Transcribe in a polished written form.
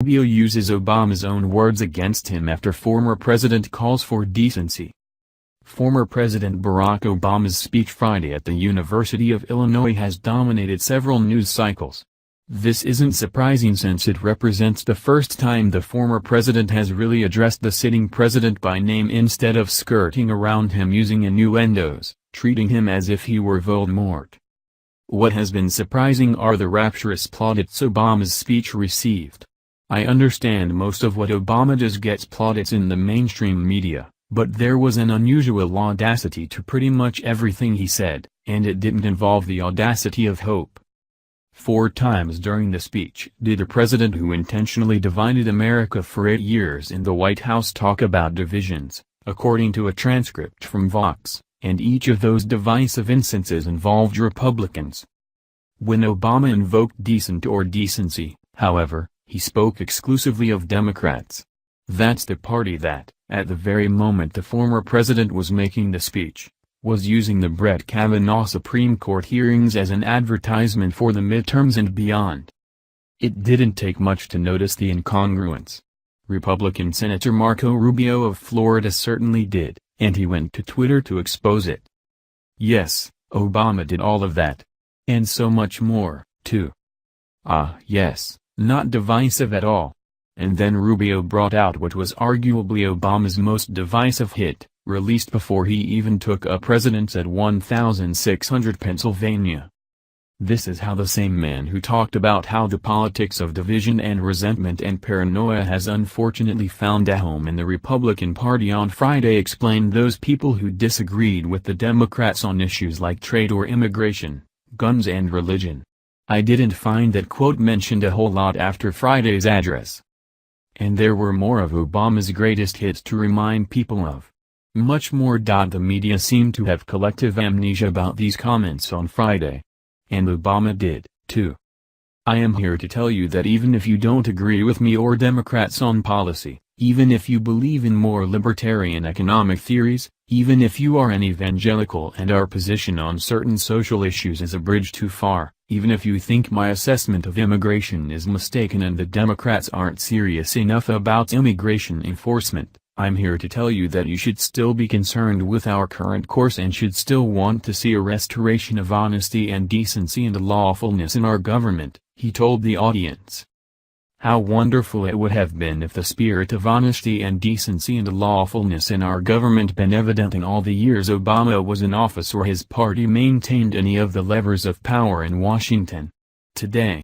Rubio uses Obama's own words against him after former president calls for decency. Former President Barack Obama's speech Friday at the University of Illinois has dominated several news cycles. This isn't surprising since it represents the first time the former president has really addressed the sitting president by name instead of skirting around him using innuendoes, treating him as if he were Voldemort. What has been surprising are the rapturous plaudits Obama's speech received. I understand most of what Obama does gets plaudits in the mainstream media, but there was an unusual audacity to pretty much everything he said, and it didn't involve the audacity of hope. 4 times during the speech did the president who intentionally divided America for 8 years in the White House talk about divisions, according to a transcript from Vox, and each of those divisive instances involved Republicans. When Obama invoked decent or decency, however, he spoke exclusively of Democrats. That's the party that, at the very moment the former president was making the speech, was using the Brett Kavanaugh Supreme Court hearings as an advertisement for the midterms and beyond. It didn't take much to notice the incongruence. Republican Senator Marco Rubio of Florida certainly did, and he went to Twitter to expose it. Yes, Obama did all of that. And so much more, too. Yes, not divisive at all. And then Rubio brought out what was arguably Obama's most divisive hit, released before he even took up residence at 1600 Pennsylvania. This is how the same man who talked about how the politics of division and resentment and paranoia has unfortunately found a home in the Republican Party on Friday explained those people who disagreed with the Democrats on issues like trade or immigration, guns and religion. I didn't find that quote mentioned a whole lot after Friday's address. And there were more of Obama's greatest hits to remind people of. Much more. The media seemed to have collective amnesia about these comments on Friday. And Obama did, too. I am here to tell you that even if you don't agree with me or Democrats on policy, even if you believe in more libertarian economic theories, even if you are an evangelical and our position on certain social issues is a bridge too far, even if you think my assessment of immigration is mistaken and the Democrats aren't serious enough about immigration enforcement, I'm here to tell you that you should still be concerned with our current course and should still want to see a restoration of honesty and decency and lawfulness in our government, he told the audience. How wonderful it would have been if the spirit of honesty and decency and lawfulness in our government been evident in all the years Obama was in office or his party maintained any of the levers of power in Washington. Today,